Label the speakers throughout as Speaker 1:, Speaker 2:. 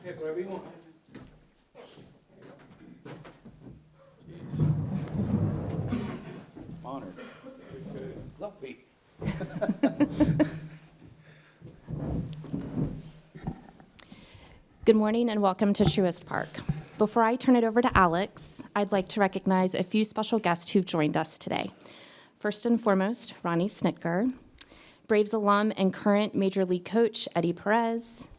Speaker 1: Pick whatever you want. Honored. Lovely.
Speaker 2: Good morning and welcome to Truist Park. Before I turn it over to Alex, I'd like to recognize a few special guests who've joined us today. First and foremost, Ronnie Snitker, Braves alum and current Major League coach Eddie Perez,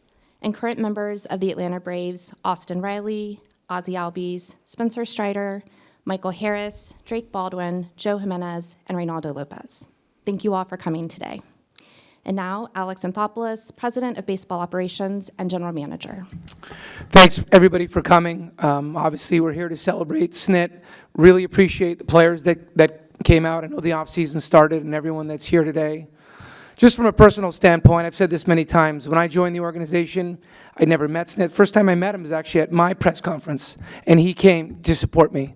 Speaker 2: and current members of the Atlanta Braves Austin Riley, Ozzie Albies, Spencer Strider, Michael Harris, Drake Baldwin, Joe Jimenez, and Reynaldo Lopez. Thank you all for coming today. And now, Alex Anthopoulos, President of Baseball Operations and General Manager.
Speaker 1: Thanks, everybody, for coming. Obviously, we're here to celebrate SNIT. Really appreciate the players that came out. I know the offseason started and everyone that's here today. Just from a personal standpoint, I've said this many times. When I joined the organization, I never met SNIT. First time I met him was actually at my press conference, and he came to support me.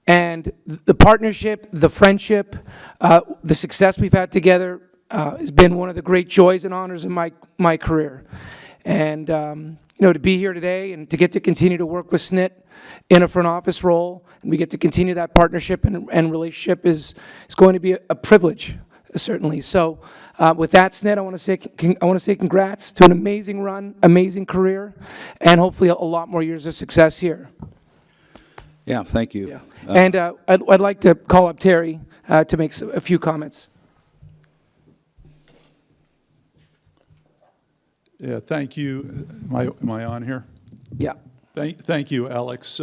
Speaker 1: And the partnership, the friendship, the success we've had together has been one of the great joys and honors in my career. And to be here today and to get to continue to work with SNIT in a front office role, and we get to continue that partnership and relationship is going to be a privilege, certainly. So with that, SNIT, I want to say congrats to an amazing run, amazing career, and hopefully a lot more years of success here.
Speaker 3: Yeah, thank you.
Speaker 1: Yeah. And I'd like to call up Terry to make a few comments.
Speaker 4: Yeah, thank you. Am I on here?
Speaker 1: Yeah.
Speaker 4: Thank you, Alex.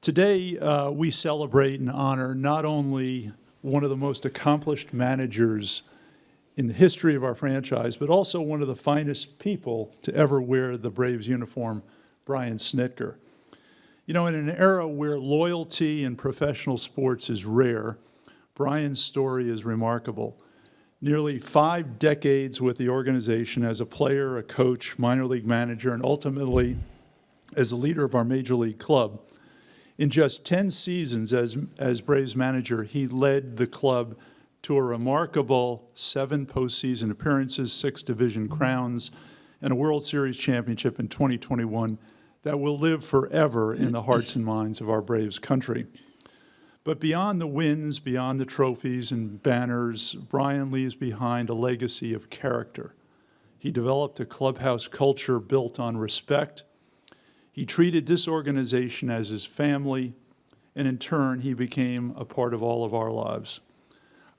Speaker 4: Today, we celebrate and honor not only one of the most accomplished managers in the history of our franchise, but also one of the finest people to ever wear the Braves uniform, Brian Snitker. You know, in an era where loyalty in professional sports is rare, Brian's story is remarkable. Nearly 5 decades with the organization as a player, a coach, minor league manager, and ultimately as a leader of our major league club. In just 10 seasons as Braves manager, he led the club to a remarkable 7 postseason appearances, 6 division crowns, and a World Series championship in 2021 that will live forever in the hearts and minds of our Braves country. But beyond the wins, beyond the trophies and banners, Brian leaves behind a legacy of character. He developed a clubhouse culture built on respect. He treated this organization as his family, and in turn, he became a part of all of our lives.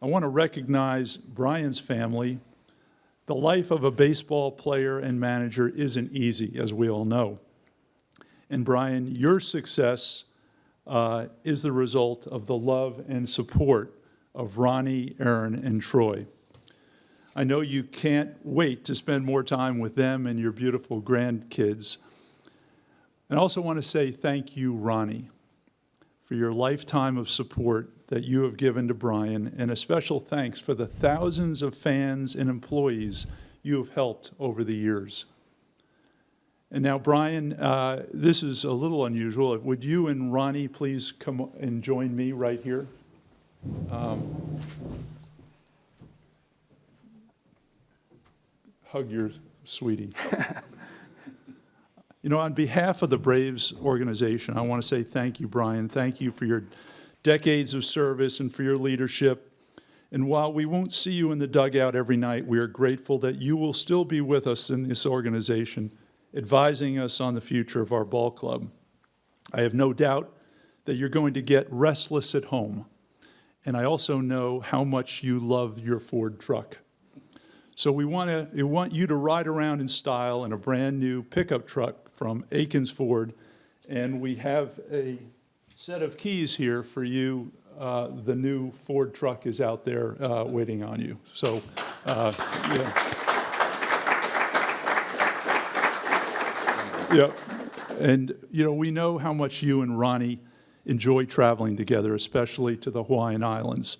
Speaker 4: I want to recognize Brian's family. The life of a baseball player and manager isn't easy, as we all know. And Brian, your success is the result of the love and support of Ronnie, Aaron, and Troy. I know you can't wait to spend more time with them and your beautiful grandkids. And I also want to say thank you, Ronnie, for your lifetime of support that you have given to Brian, and a special thanks for the thousands of fans and employees you have helped over the years. And now, Brian, this is a little unusual. Would you and Ronnie please come and join me right here? Hug your sweetie. You know, on behalf of the Braves organization, I want to say thank you, Brian. Thank you for your decades of service and for your leadership. And while we won't see you in the dugout every night, we are grateful that you will still be with us in this organization, advising us on the future of our ball club. I have no doubt that you're going to get restless at home. And I also know how much you love your Ford truck. So we want you to ride around in style in a brand new pickup truck from Akins Ford. And we have a set of keys here for you. The new Ford truck is out there waiting on you. So, yeah. Yeah, and we know how much you and Ronnie enjoy traveling together, especially to the Hawaiian Islands.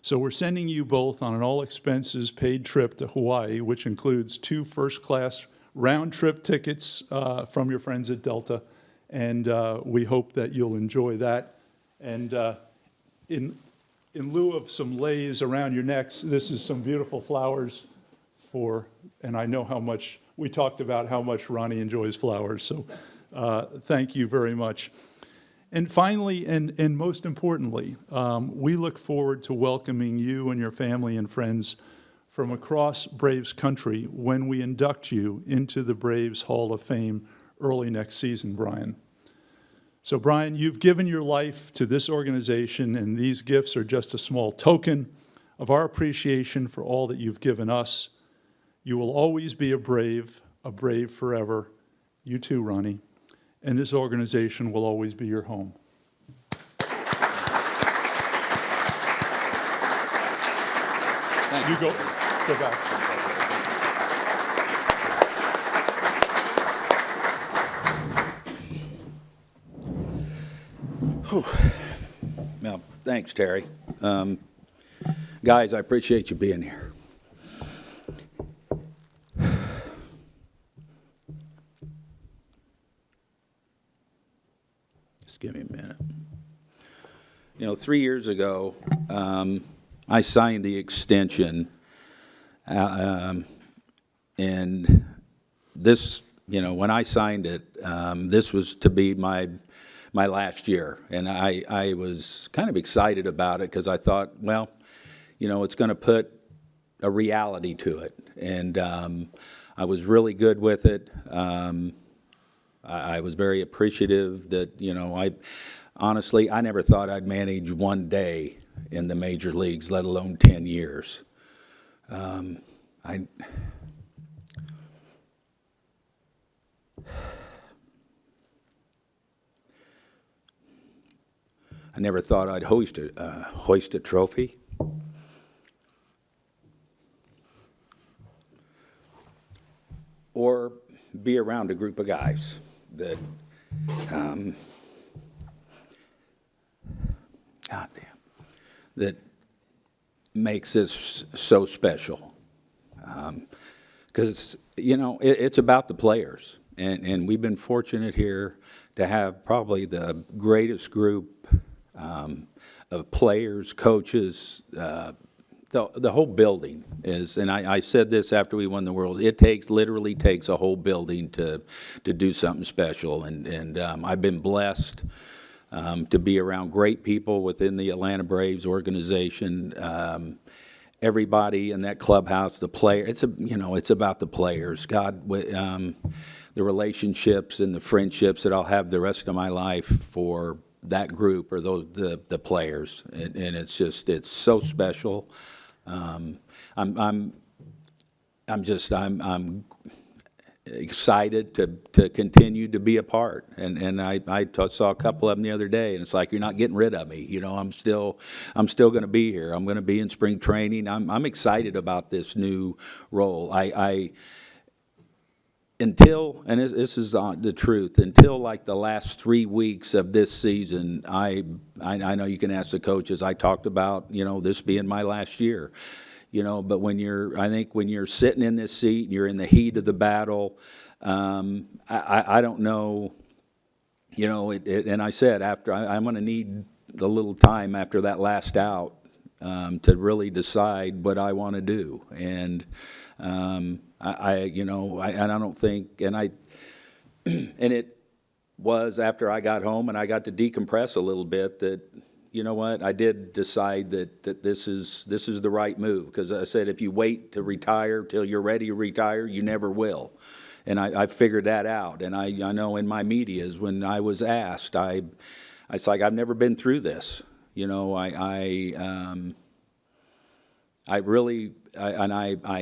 Speaker 4: So we're sending you both on an all-expenses paid trip to Hawaii, which includes 2 first-class round-trip tickets from your friends at Delta, and we hope that you'll enjoy that. And in lieu of some leis around your necks, this is some beautiful flowers and I know how much we talked about how much Ronnie enjoys flowers, so thank you very much. And finally, and most importantly, we look forward to welcoming you and your family and friends from across Braves country when we induct you into the Braves Hall of Fame early next season, Brian. So, Brian, you've given your life to this organization, and these gifts are just a small token of our appreciation for all that you've given us. You will always be a Brave forever. You too, Ronnie. And this organization will always be your home. You go back.
Speaker 3: Well, thanks, Terry. Guys, I appreciate you being here. Just give me a minute. 3 years ago, I signed the extension, and this, when I signed it, this was to be my last year, and I was kind of excited about it because I thought, well, it's going to put a reality to it, and I was really good with it. I was very appreciative that, honestly, I never thought I'd manage one day in the major leagues, let alone 10 years. I never thought I'd hoist a trophy. Or be around a group of guys that, that makes this so special. Because, it's about the players. And we've been fortunate here to have probably the greatest group of players, coaches, the whole building is, and I said this after we won the World, literally takes a whole building to do something special, and I've been blessed to be around great people within the Atlanta Braves organization. Everybody in that clubhouse, the player, it's about the players. God, the relationships and the friendships that I'll have the rest of my life for that group or the players, and it's so special. I'm excited to continue to be a part, and I saw a couple of them the other day, and it's like, you're not getting rid of me. I'm still going to be here. I'm going to be in spring training. I'm excited about this new role. Until, and this is the truth, until like the last 3 weeks of this season, I know you can ask the coaches, I talked about, this being my last year, but I think when you're sitting in this seat and you're in the heat of the battle, I don't know, and I said, I'm going to need a little time after that last out to really decide what I want to do. And I don't think, and it was after I got home and I got to decompress a little bit that, I did decide that this is the right move, because I said, if you wait to retire till you're ready to retire, you never will. And I figured that out. And I know in my medias, when I was asked, it's like, I've never been through this. I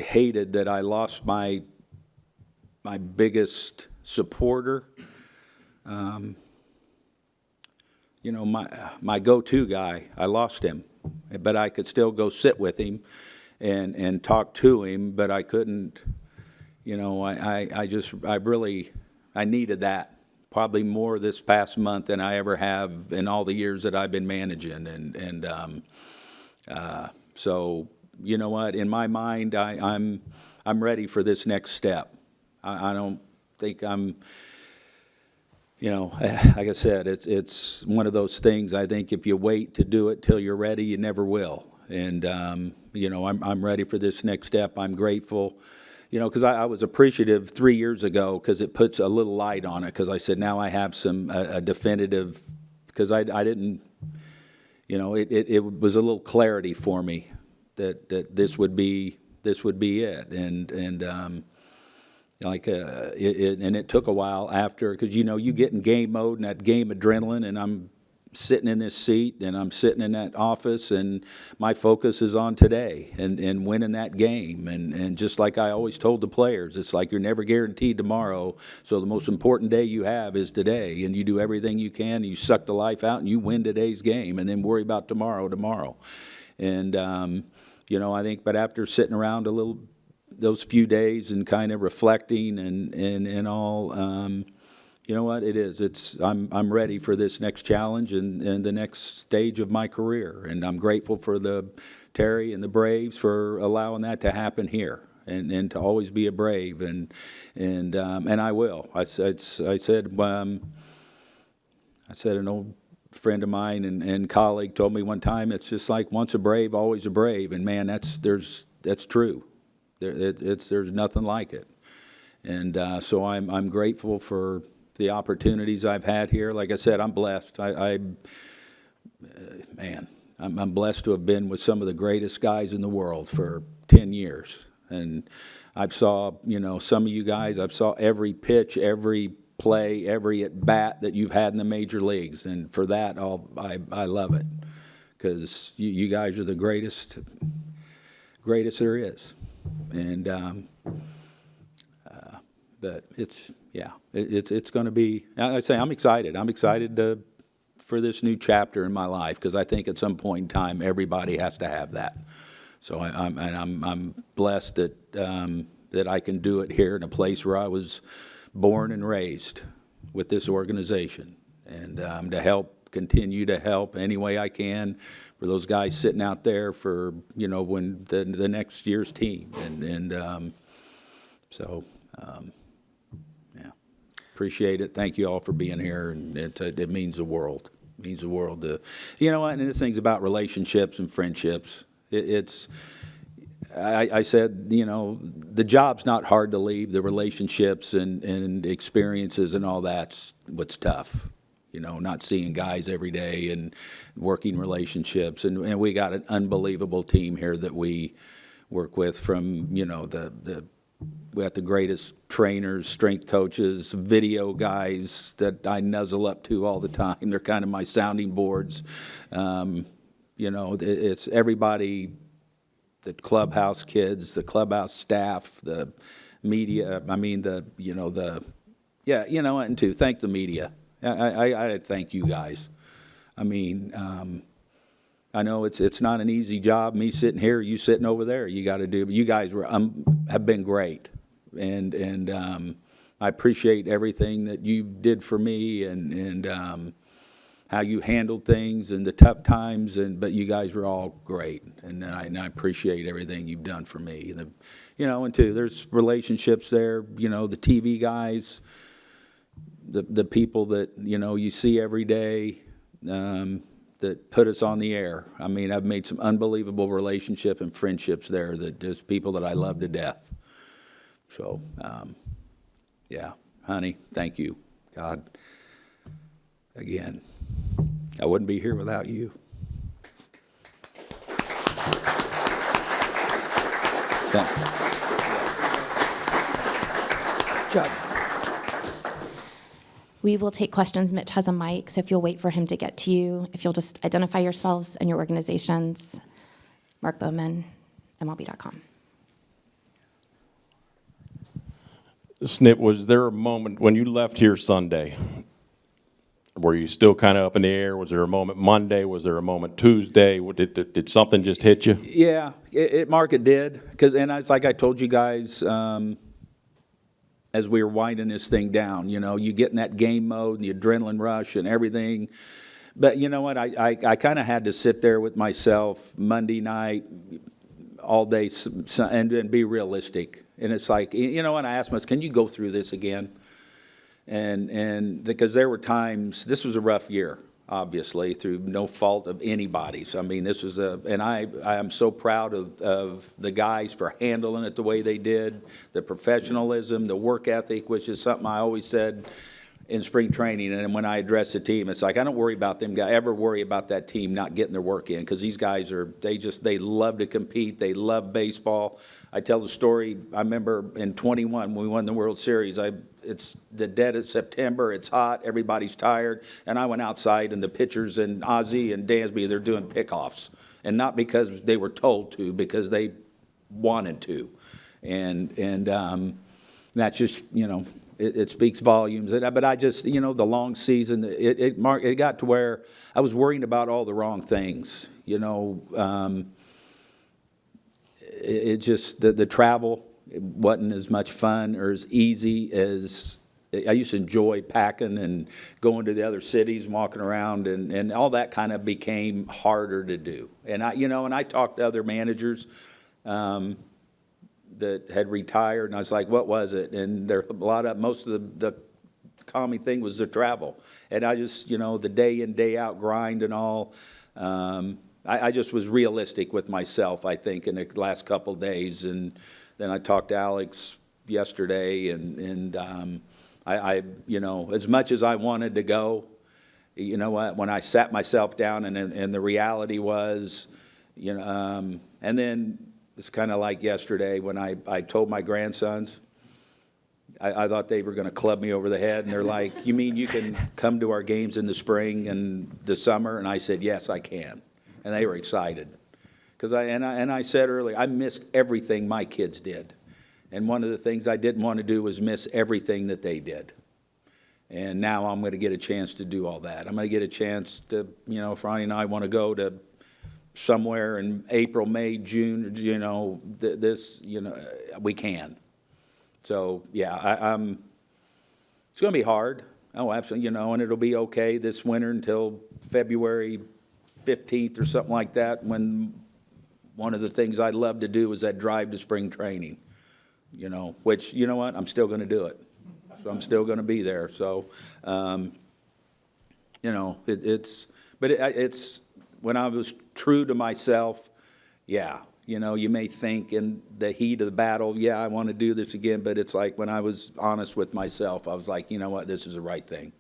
Speaker 3: hated that I lost my biggest supporter, my go-to guy. I lost him, but I could still go sit with him and talk to him, but I couldn't, I needed that probably more this past month than I ever have in all the years that I've been managing. So, you know what? In my mind, I'm ready for this next step. I don't think I'm, like I said, it's one of those things. I think if you wait to do it till you're ready, you never will. And I'm ready for this next step. I'm grateful, because I was appreciative 3 years ago because it puts a little light on it, because I said now I have a definitive, because I didn't, it was a little clarity for me that this would be it, and and it took a while after, because you get in game mode and that game adrenaline, and I'm sitting in this seat and I'm sitting in that office, and my focus is on today and winning that game. And just like I always told the players, it's like you're never guaranteed tomorrow, so the most important day you have is today, and you do everything you can, and you suck the life out and you win today's game, and then worry about tomorrow. And I think, but after sitting around a little those few days and kind of reflecting and all, you know what, I'm ready for this next challenge and the next stage of my career. And I'm grateful for Terry and the Braves for allowing that to happen here, and to always be a Brave. And I will. I said an old friend of mine and colleague told me one time, it's just like once a Brave, always a Brave. And man, that's true. There's nothing like it. And so I'm grateful for the opportunities I've had here. Like I said, I'm blessed. I'm blessed to have been with some of the greatest guys in the world for 10 years. And I've saw, some of you guys, I've saw every pitch, every play, every at bat that you've had in the major leagues. And for that, I love it, because you guys are the greatest there is. And but it's going to be, I say I'm excited. I'm excited for this new chapter in my life, because I think at some point in time everybody has to have that. So I'm blessed that I can do it here in a place where I was born and raised with this organization, and to continue to help any way I can for those guys sitting out there for when the next year's team, and so. Appreciate it. Thank you all for being here, and it means the world. It means the world to, and this thing's about relationships and friendships. I said, the job's not hard to leave. The relationships and experiences and all that's what's tough. Not seeing guys every day and working relationships, and we got an unbelievable team here that we work with, from we got the greatest trainers, strength coaches, video guys that I nuzzle up to all the time. They're kind of my sounding boards. It's everybody, the clubhouse kids, the clubhouse staff, the media. And to thank the media. I thank you guys. I know it's not an easy job, me sitting here, you sitting over there. You got to do, but you guys have been great, and I appreciate everything that you did for me, and how you handled things and the tough times, but you guys were all great, and I appreciate everything you've done for me. And too, there's relationships there. The TV guys, the people that you see every day. That put us on the air. I've made some unbelievable relationships and friendships there, that just people that I love to death. So, honey, thank you. God, again, I wouldn't be here without you. Thank you.
Speaker 1: Judd.
Speaker 2: We will take questions. Mitch has a mic, so if you'll wait for him to get to you, if you'll just identify yourselves and your organizations. Mark Bowman, MLB.com.
Speaker 5: Snip, was there a moment when you left here Sunday, were you still kind of up in the air? Was there a moment Monday? Was there a moment Tuesday? Did something just hit you?
Speaker 3: Yeah, Mark, it did. And it's like I told you guys, as we were winding this thing down, you get in that game mode and the adrenaline rush and everything. But you know what? I kind of had to sit there with myself Monday night, all day, and be realistic. And it's like, what? I asked myself, can you go through this again? And because there were times, this was a rough year. obviously, through no fault of anybody's. I mean, this was and I am so proud of the guys for handling it the way they did, the professionalism, the work ethic, which is something I always said in spring training, and when I address the team, it's like, I don't worry about them, ever worry about that team not getting their work in, because these guys they love to compete, they love baseball. I tell the story, I remember in 21, when we won the World Series, it's the dead of September, it's hot, everybody's tired, and I went outside, and the pitchers and Ozzie and Dansby, they're doing pickoffs, and not because they were told to, because they wanted to, and that's just, it speaks volumes. But I just, the long season, it got to where I was worrying about all the wrong things. It just, the travel wasn't as much fun or as easy as I used to enjoy packing and going to the other cities, and walking around, and all that kind of became harder to do. And I talked to other managers that had retired, and I was like, what was it? And most of the common thing was the travel. And I just, the day in, day out grind and all, I just was realistic with myself, I think, in the last couple of days. And then I talked to Alex yesterday, and I as much as I wanted to go, you know what, when I sat myself down and the reality was, and then it's kind of like yesterday when I told my grandsons, I thought they were going to club me over the head, and they're like, you mean you can come to our games in the spring and the summer? And I said, yes, I can. And they were excited. Because I said earlier, I missed everything my kids did. And one of the things I didn't want to do was miss everything that they did. And now I'm going to get a chance to do all that. I'm going to get a chance to, if Ronnie and I want to go to somewhere in April, May, June, we can. So, yeah, it's going to be hard. Oh, absolutely, and it'll be okay this winter until February 15th or something like that, when one of the things I'd love to do is that drive to spring training, which, you know what, I'm still going to do it. So I'm still going to be there. So, it's when I was true to myself, yeah, you may think in the heat of the battle, yeah, I want to do this again, but it's like when I was honest with myself, I was like, you know what, this is the right thing.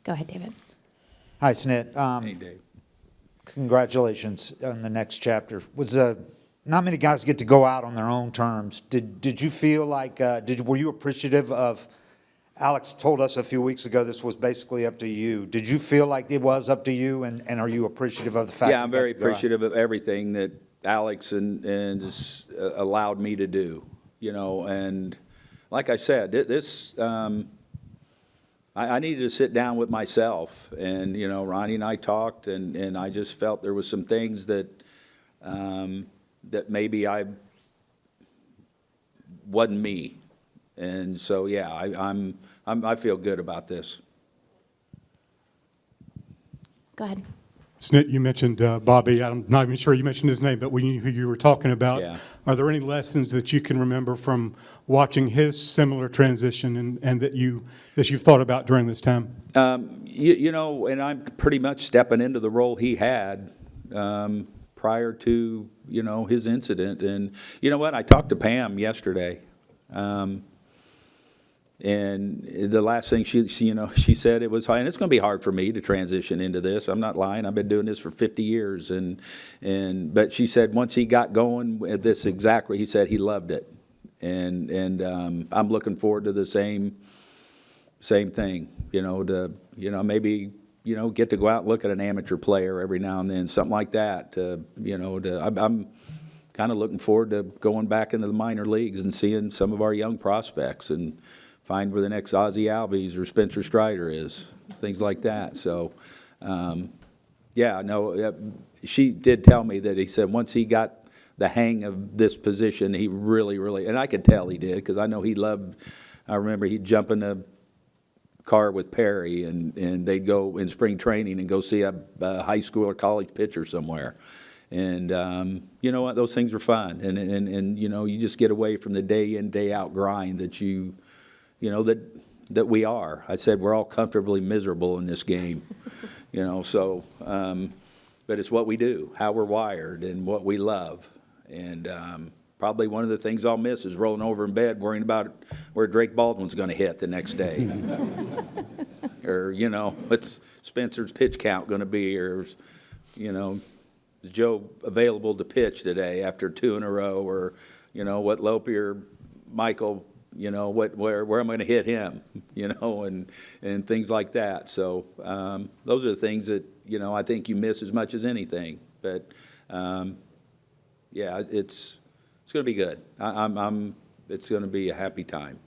Speaker 2: Go ahead, David.
Speaker 6: Hi, Snit.
Speaker 3: Hey, Dave.
Speaker 6: Congratulations on the next chapter. Not many guys get to go out on their own terms. Did you feel like, were you appreciative of, Alex told us a few weeks ago this was basically up to you. Did you feel like it was up to you, and are you appreciative of the fact
Speaker 3: Yeah, I'm very appreciative of everything that Alex and allowed me to do, and like I said, this, I needed to sit down with myself, and, Ronnie and I talked, and I just felt there was some things that maybe I wasn't me. And so, yeah, I feel good about this.
Speaker 2: Go ahead.
Speaker 7: Snit, you mentioned Bobby. I'm not even sure you mentioned his name, but who you were talking about.
Speaker 3: Yeah.
Speaker 7: Are there any lessons that you can remember from watching his similar transition and that you've thought about during this time?
Speaker 3: And I'm pretty much stepping into the role he had prior to, his incident. And you know what? I talked to Pam yesterday. And the last thing she said, it was hard, and it's going to be hard for me to transition into this. I'm not lying. I've been doing this for 50 years, but she said once he got going with this exactly, he said he loved it, and I'm looking forward to the same thing. Maybe get to go out and look at an amateur player every now and then, something like that. I'm kind of looking forward to going back into the minor leagues and seeing some of our young prospects and find where the next Ozzie Albies or Spencer Strider is, things like that. So, she did tell me that he said once he got the hang of this position, he really, and I could tell he did, because I know I remember he'd jump in the car with Perry, and they'd go in spring training and go see a high school or college pitcher somewhere. And you know what, those things are fun, and you just get away from the day in, day out grind that that we are. I said we're all comfortably miserable in this game, so, but it's what we do, how we're wired, and what we love. And probably one of the things I'll miss is rolling over in bed worrying about where Drake Baldwin's going to hit the next day. Or, what's Spencer's pitch count going to be? Or, is Joe available to pitch today after 2 in a row? Or, what Lope or Michael, where I'm going to hit him, and things like that. So those are the things that, I think you miss as much as anything. But, yeah, it's going to be good. It's going to be a happy time.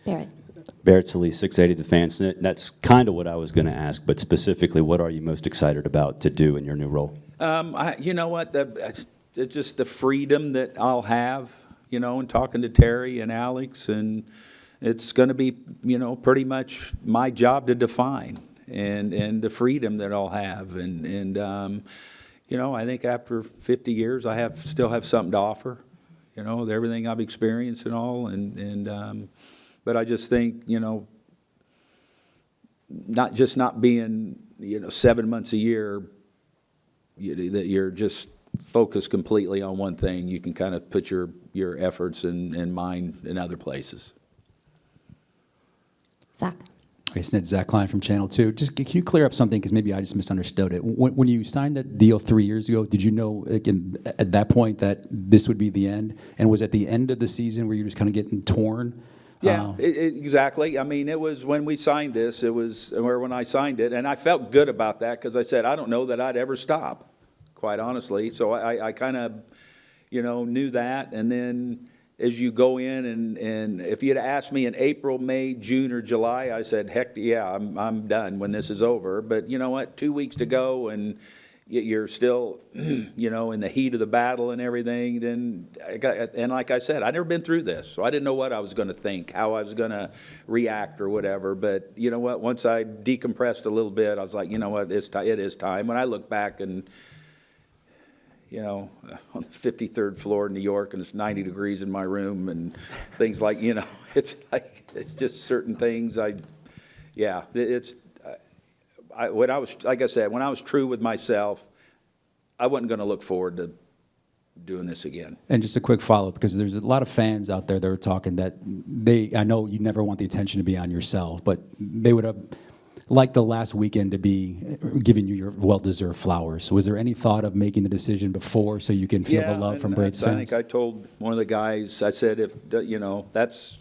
Speaker 2: Barrett.
Speaker 8: Barrett Salee, 680 The Fans. That's kind of what I was going to ask, but specifically, what are you most excited about to do in your new role?
Speaker 3: You know what? It's just the freedom that I'll have, and talking to Terry and Alex, and it's going to be, pretty much my job to define, and the freedom that I'll have, and I think after 50 years, I still have something to offer, with everything I've experienced and all, but I just think, not being, 7 months a year, that you're just focused completely on one thing. You can kind of put your efforts and mind in other places.
Speaker 2: Zach.
Speaker 9: Hey, Snit, Zach Klein from Channel 2. Just can you clear up something, because maybe I just misunderstood it. When you signed that deal 3 years ago, did you know at that point that this would be the end? And was at the end of the season where you were just kind of getting torn?
Speaker 3: Yeah, exactly. I mean, it was when we signed this, when I signed it, and I felt good about that because I said, I don't know that I'd ever stop, quite honestly. So I kind of, knew that. And then as you go in, and if you'd asked me in April, May, June, or July, I said, heck yeah, I'm done when this is over. But you know what, 2 weeks to go, and you're still, in the heat of the battle and everything, then, and like I said, I'd never been through this, so I didn't know what I was going to think, how I was going to react or whatever, but you know what, once I decompressed a little bit, I was like, you know what, it is time. When I look back and, on the 53rd floor in New York, and it's 90 degrees in my room, and things like, it's like, it's just certain things, when I was, like I said, when I was true with myself, I wasn't going to look forward to doing this again.
Speaker 9: And just a quick follow-up, because there's a lot of fans out there that are talking that I know you never want the attention to be on yourself, but they would have liked the last weekend to be giving you your well-deserved flowers. Was there any thought of making the decision before so you can feel the love from Braves fans?
Speaker 3: I think I told one of the guys, I said, if, that's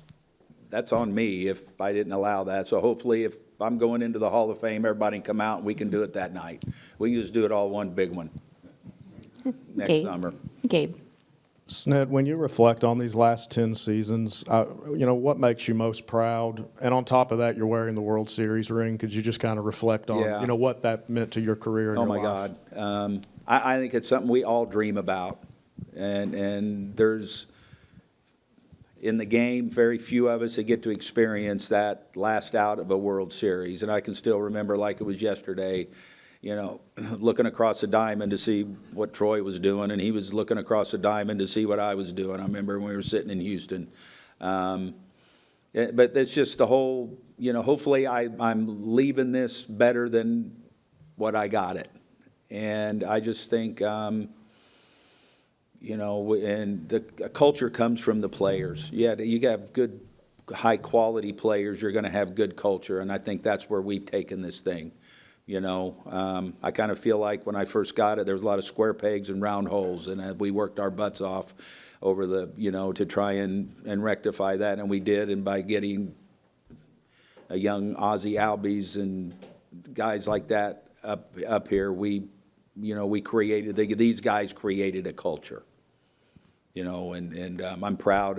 Speaker 3: on me if I didn't allow that. So hopefully if I'm going into the Hall of Fame, everybody can come out and we can do it that night. We can just do it all one big one next summer.
Speaker 2: Gabe.
Speaker 10: Snit, when you reflect on these last 10 seasons, what makes you most proud? And on top of that, you're wearing the World Series ring. Could you just kind of reflect on, what that meant to your career and your life?
Speaker 3: Oh, my God. I think it's something we all dream about. And there's, in the game, very few of us that get to experience that last out of a World Series. And I can still remember like it was yesterday, looking across the diamond to see what Troy was doing, and he was looking across the diamond to see what I was doing. I remember when we were sitting in Houston. But it's just the whole, hopefully I'm leaving this better than what I got it. And I just think, and the culture comes from the players. Yeah, you have good, high-quality players, you're going to have good culture, and I think that's where we've taken this thing. I kind of feel like when I first got it, there was a lot of square pegs and round holes, and we worked our butts off over the, to try and rectify that, and we did, and by getting a young Ozzie Albies and guys like that up here, we created, these guys created a culture, and I'm proud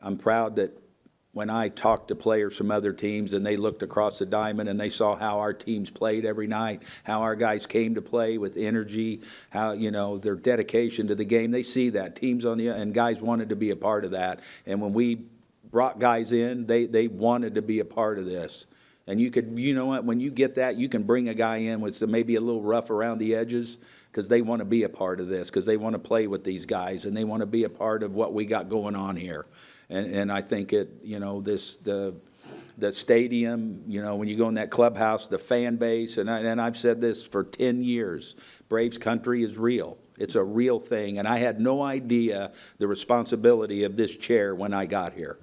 Speaker 3: I'm proud that when I talked to players from other teams and they looked across the diamond and they saw how our teams played every night, how our guys came to play with energy, how, their dedication to the game, they see that. Teams and guys wanted to be a part of that. And when we brought guys in, they wanted to be a part of this. And you could, when you get that, you can bring a guy in with maybe a little rough around the edges because they want to be a part of this, because they want to play with these guys and they want to be a part of what we got going on here. And I think the stadium, when you go in that clubhouse, the fan base, and I've said this for 10 years, Braves country is real. It's a real thing, and I had no idea the responsibility of this chair when I got here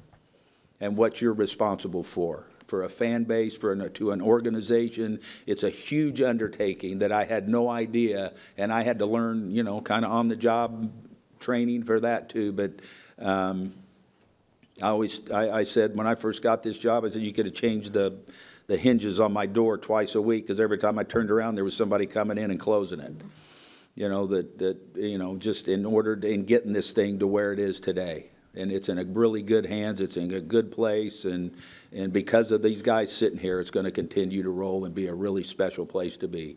Speaker 3: and what you're responsible for a fan base, to an organization. It's a huge undertaking that I had no idea, and I had to learn, kind of on-the-job training for that too. But I said when I first got this job, I said you could have changed the hinges on my door twice a week, because every time I turned around, there was somebody coming in and closing it. Just in getting this thing to where it is today. And it's in a really good hands. It's in a good place. And because of these guys sitting here, it's going to continue to roll and be a really special place to be.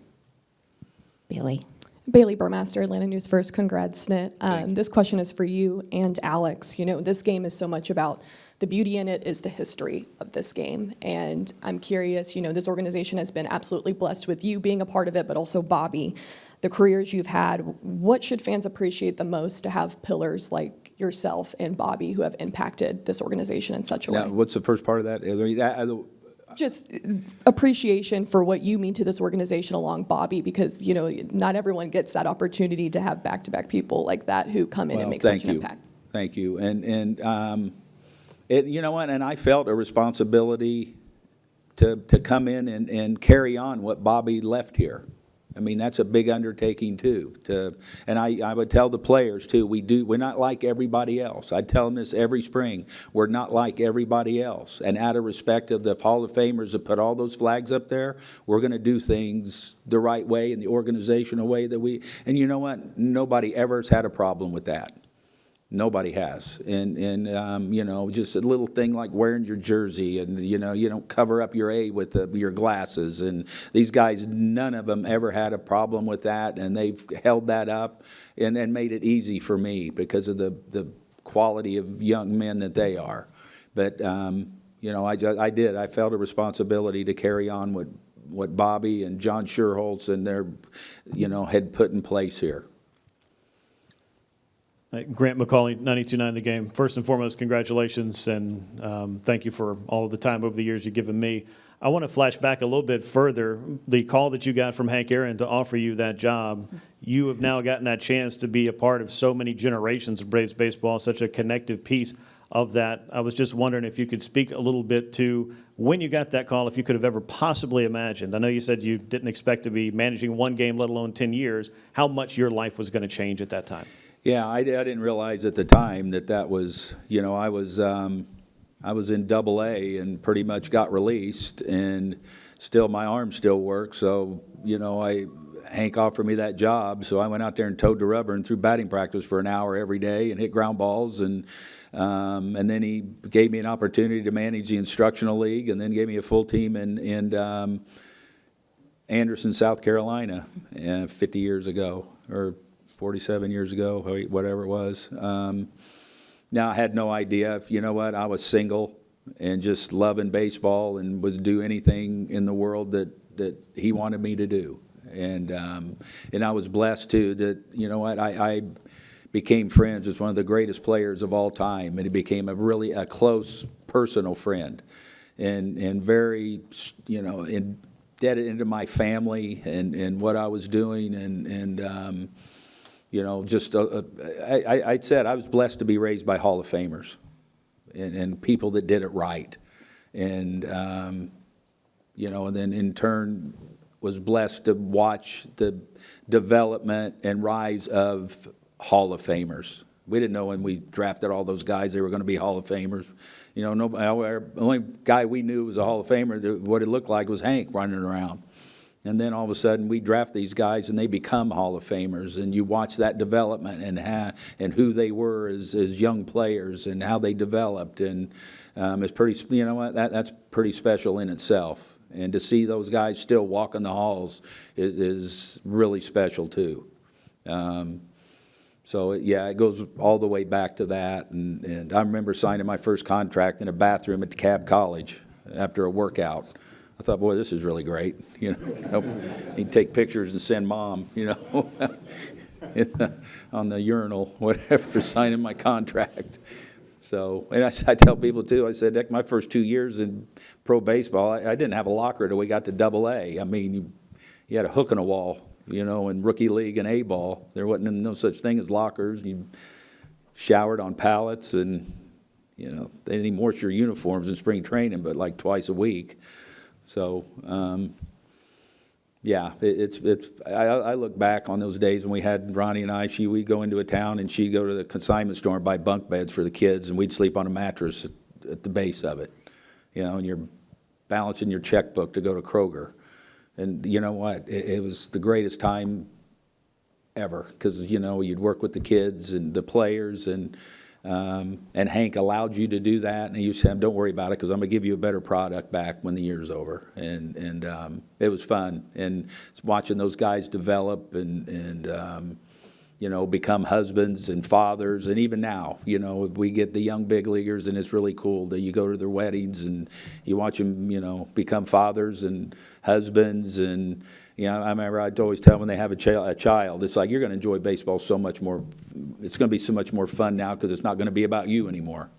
Speaker 2: Bailey.
Speaker 11: Bailey Burmaster, Atlanta News First. Congrats, Snit. This question is for you and Alex. This game is so much about the beauty in it is the history of this game. And I'm curious, this organization has been absolutely blessed with you being a part of it, but also Bobby, the careers you've had. What should fans appreciate the most to have pillars like yourself and Bobby who have impacted this organization in such a way?
Speaker 3: Now, what's the first part of that?
Speaker 11: Just appreciation for what you mean to this organization along Bobby, because, not everyone gets that opportunity to have back-to-back people like that who come in and make such an impact.
Speaker 3: Thank you. And you know what? And I felt a responsibility to come in and carry on what Bobby left here. I mean, that's a big undertaking too. And I would tell the players too, we're not like everybody else. I tell them this every spring. We're not like everybody else. And out of respect of the Hall of Famers that put all those flags up there, we're going to do things the right way, in the organizational way and you know what? Nobody ever has had a problem with that. Nobody has. And just a little thing like wearing your jersey, and, you don't cover up your A with your glasses. And these guys, none of them ever had a problem with that, and they've held that up and made it easy for me because of the quality of young men that they are. But, I felt a responsibility to carry on what Bobby and John Schuerholz and their, had put in place here.
Speaker 12: Grant McCauley, 92.9 The Game. First and foremost, congratulations, and thank you for all of the time over the years you've given me. I want to flash back a little bit further. The call that you got from Hank Aaron to offer you that job, you have now gotten that chance to be a part of so many generations of Braves baseball, such a connective piece of that. I was just wondering if you could speak a little bit to when you got that call, if you could have ever possibly imagined. I know you said you didn't expect to be managing one game, let alone 10 years, how much your life was going to change at that time.
Speaker 3: Yeah, I didn't realize at the time that was, I was in Double-A and pretty much got released, and still my arm still works. So, Hank offered me that job, so I went out there and towed the rubber and threw batting practice for an hour every day and hit ground balls, and then he gave me an opportunity to manage the instructional league, and then gave me a full team in Anderson, South Carolina, 50 years ago, or 47 years ago, whatever it was. Now, I had no idea. You know what? I was single and just loving baseball and was do anything in the world that he wanted me to do. And I was blessed, too, that, I became friends with one of the greatest players of all time, and he became a close personal friend and very, indebted into my family and what I was doing and I said I was blessed to be raised by Hall of Famers and people that did it right. And, and then in turn was blessed to watch the development and rise of Hall of Famers. We didn't know when we drafted all those guys they were going to be Hall of Famers. The only guy we knew was a Hall of Famer, what it looked like was Hank running around. And then all of a sudden we draft these guys and they become Hall of Famers, and you watch that development and who they were as young players and how they developed, and it's pretty. That's pretty special in itself. And to see those guys still walking the halls is really special too. It goes all the way back to that. And I remember signing my first contract in a bathroom at DeKalb College after a workout. I thought, boy, this is really great. He'd take pictures and send Mom, on the urinal, whatever, signing my contract. So, and I tell people too, I said, heck, my first 2 years in pro baseball, I didn't have a locker till we got to AA. I mean, you had a hook in a wall, you know, in rookie league and A-ball. There wasn't no such thing as lockers. You showered on pallets, and, you know, they didn't even wash your uniforms in spring training, but like twice a week. So, yeah, I look back on those days when we had Ronnie and we'd go into a town and she'd go to the consignment store and buy bunk beds for the kids, and we'd sleep on a mattress at the base of it, you know, and you're balancing your checkbook to go to Kroger. And you know what? It was the greatest time ever, because, you know, you'd work with the kids and the players, and Hank allowed you to do that, and he used to say, don't worry about it, because I'm going to give you a better product back when the year's over. And it was fun, and watching those guys develop and you know, become husbands and fathers. And even now, you know, we get the young big leaguers, and it's really cool that you go to their weddings and you watch them, you know, become fathers and husbands. And you know, I remember I'd always tell them when they have a child, it's like, you're going to enjoy baseball so much more. It's going to be so much more fun now, because it's not going to be about you anymore.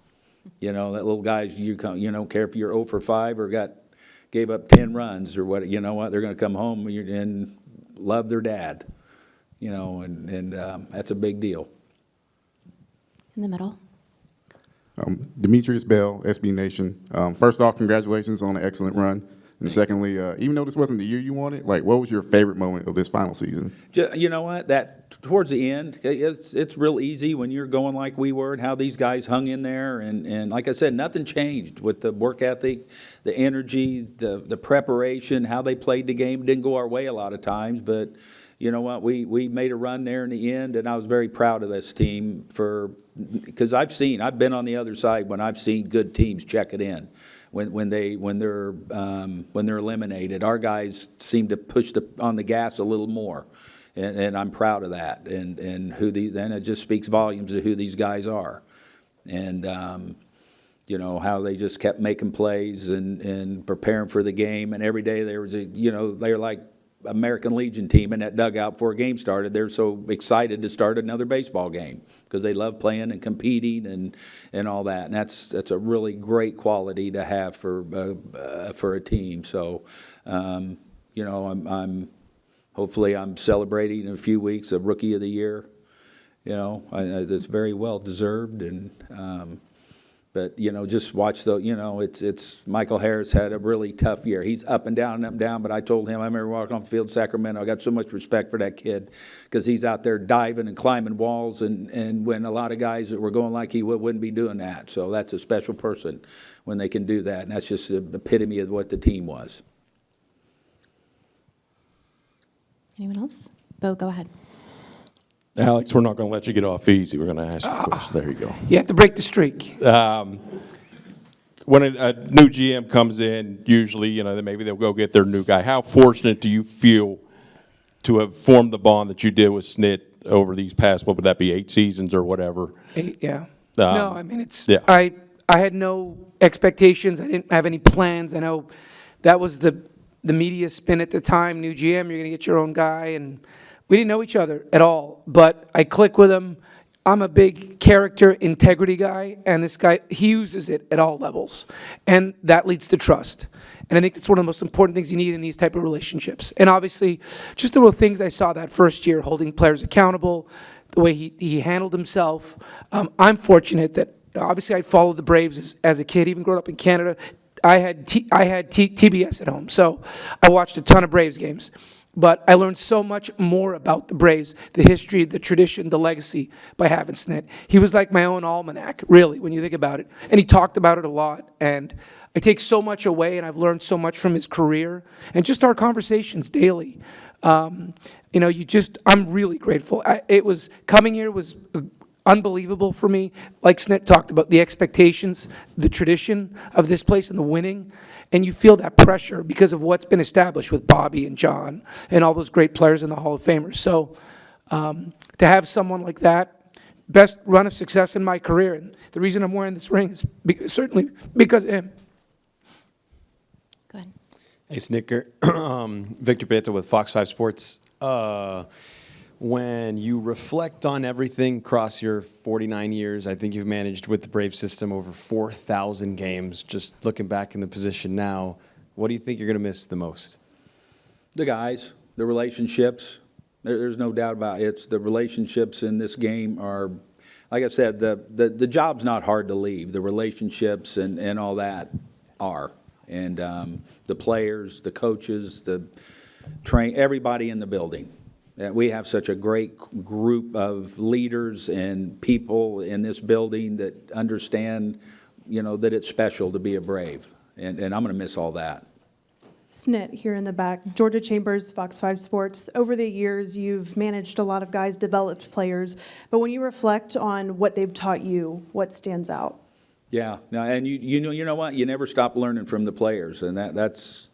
Speaker 3: You know, that little guys, you don't care if you're 0 for 5 or gave up 10 runs or what. You know what? They're going to come home and love their dad. You know, and that's a big deal.
Speaker 2: In the middle.
Speaker 13: Demetrius Bell, SB Nation. First off, congratulations on an excellent run. And secondly, even though this wasn't the year you wanted, like, what was your favorite moment of this final season?
Speaker 3: You know what? That towards the end, it's real easy when you're going like we were, and how these guys hung in there. And like I said, nothing changed with the work ethic, the energy, the preparation, how they played the game. It didn't go our way a lot of times, but you know what? We made a run there in the end, and I was very proud of this team because I've been on the other side when I've seen good teams check it in. When they're eliminated, our guys seem to push on the gas a little more, and I'm proud of that. And then it just speaks volumes of who these guys are, and you know, how they just kept making plays and preparing for the game. And every day there was they're like American Legion team in that dugout before a game started. They're so excited to start another baseball game, because they love playing and competing and all that. And that's a really great quality to have for a team. So, you know, hopefully I'm celebrating in a few weeks a Rookie of the Year. You know, that's very well deserved. And but you know, just watch it's Michael Harris had a really tough year. He's up and down and up and down. But I told him, I remember walking off the field in Sacramento, I got so much respect for that kid, because he's out there diving and climbing walls, and when a lot of guys that were going like he wouldn't be doing that. So that's a special person when they can do that, and that's just the epitome of what the team was.
Speaker 2: Anyone else? Bo, go ahead.
Speaker 5: Alex, we're not going to let you get off easy. We're going to ask you a question. There you go.
Speaker 1: You have to break the streak.
Speaker 5: When a new GM comes in, usually, you know, maybe they'll go get their new guy. How fortunate do you feel to have formed the bond that you did with Snit over these past, what would that be, 8 seasons or whatever?
Speaker 1: 8, yeah. No, I mean,
Speaker 5: yeah.
Speaker 1: I had no expectations. I didn't have any plans. I know that was the media spin at the time. New GM, you're going to get your own guy, and we didn't know each other at all, but I click with him. I'm a big character integrity guy, and this guy, he uses it at all levels, and that leads to trust. And I think that's one of the most important things you need in these type of relationships. And obviously, just the little things I saw that first year, holding players accountable, the way he handled himself. I'm fortunate that, obviously, I followed the Braves as a kid, even growing up in Canada. I had TBS at home, so I watched a ton of Braves games. But I learned so much more about the Braves, the history, the tradition, the legacy, by having Snit. He was like my own almanac, really, when you think about it. And he talked about it a lot. And I take so much away, and I've learned so much from his career and just our conversations daily. You know, I'm really grateful. Coming here was unbelievable for me. Like Snit talked about, the expectations, the tradition of this place and the winning. And you feel that pressure because of what's been established with Bobby and John and all those great players in the Hall of Famers. So to have someone like that, best run of success in my career. And the reason I'm wearing this ring is certainly because of him.
Speaker 2: Go ahead.
Speaker 14: Hey, Snitker. Victor Prieto with Fox 5 Sports. One When you reflect on everything across your 49 years, I think you've managed with the Brave system over 4,000 games. Just looking back in the position now, what do you think you're going to miss the most?
Speaker 3: The guys, the relationships. There's no doubt about it. It's the relationships in this game are, like I said, the job's not hard to leave. The relationships and all that are. And the players, the coaches, everybody in the building. We have such a great group of leaders and people in this building that understand, that it's special to be a Brave. And I'm going to miss all that.
Speaker 15: Snit here in the back. Georgia Chambers, Fox 5 Sports. Over the years, you've managed a lot of guys, developed players. But when you reflect on what they've taught you, what stands out?
Speaker 3: Yeah, no, and you know what? You never stop learning from the players, and that's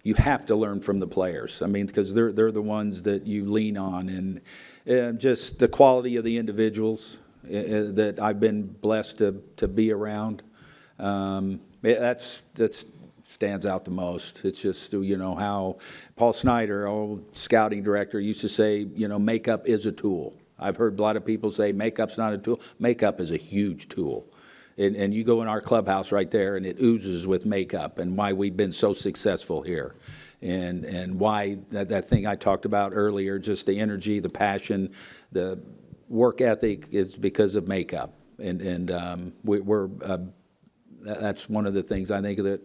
Speaker 3: you have to learn from the players. I mean, because they're the ones that you lean on, and just the quality of the individuals that I've been blessed to be around. That's stands out the most. It's just how Paul Snyder, old scouting director, used to say, makeup is a tool. I've heard a lot of people say makeup's not a tool. Makeup is a huge tool. And you go in our clubhouse right there, and it oozes with makeup, and why we've been so successful here. And why that thing I talked about earlier, just the energy, the passion, the work ethic is because of makeup. And that's one of the things I think that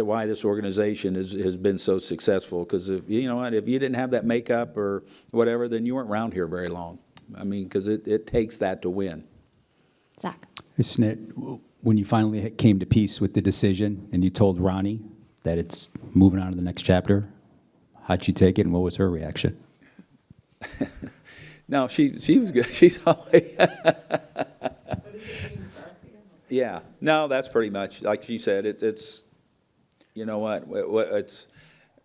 Speaker 3: why this organization has been so successful. Because if you didn't have that makeup or whatever, then you weren't around here very long. I mean, because it takes that to win.
Speaker 2: Zach.
Speaker 9: Hey, Snit, when you finally came to peace with the decision and you told Ronnie that it's moving on to the next chapter, how'd she take it and what was her reaction?
Speaker 3: No, she was good. She's always yeah. No, that's pretty much like she said. It's it's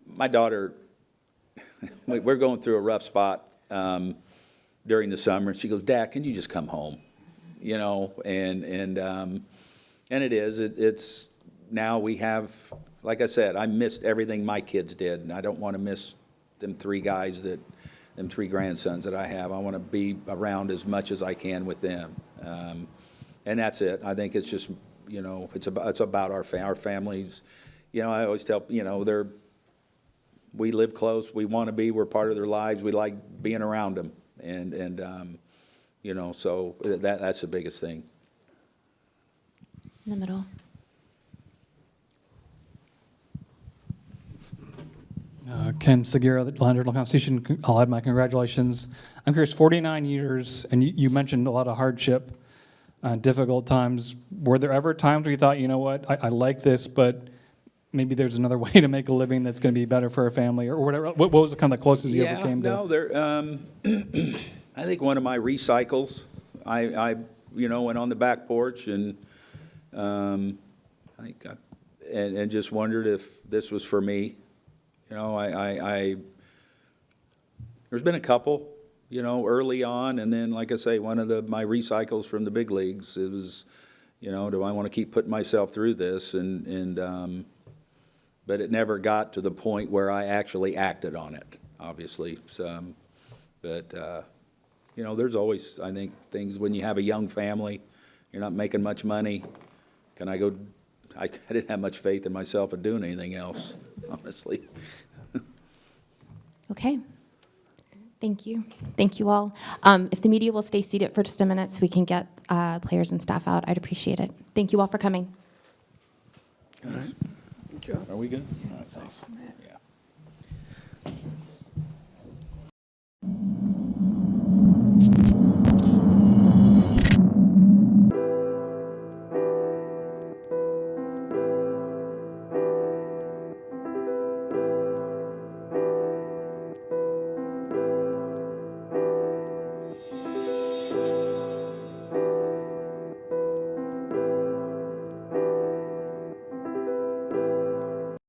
Speaker 3: my daughter. We're going through a rough spot during the summer. She goes, "Dad, can you just come home?" And it is. It's now we have. Like I said, I missed everything my kids did, and I don't want to miss them three grandsons that I have. I want to be around as much as I can with them. And that's it. I think it's just, it's about our families. I always tell, we live close. We want to be. We're part of their lives. We like being around them. And so that's the biggest thing.
Speaker 2: In the middle.
Speaker 16: Ken Segura, the Land Journal-Constitution, I'll add my congratulations. I'm curious, 49 years, and you mentioned a lot of hardship, difficult times. Were there ever times where you thought, I like this, but maybe there's another way to make a living that's going to be better for a family, or whatever? What was kind of the closest you ever came to?
Speaker 3: No, I think one of my recycles, I went on the back porch and and just wondered if this was for me. There's been a couple, early on, and then, like I say, one of my recycles from the big leagues, it was, do I want to keep putting myself through this? But it never got to the point where I actually acted on it, obviously. So, but, there's always, I think, things when you have a young family, you're not making much money. Can I go? I didn't have much faith in myself of doing anything else, honestly.
Speaker 2: Okay. Thank you. Thank you all. If the media will stay seated for just a minute so we can get players and staff out, I'd appreciate it. Thank you all for coming.
Speaker 3: All right. Good job. Are we good? All right, thanks. Yeah.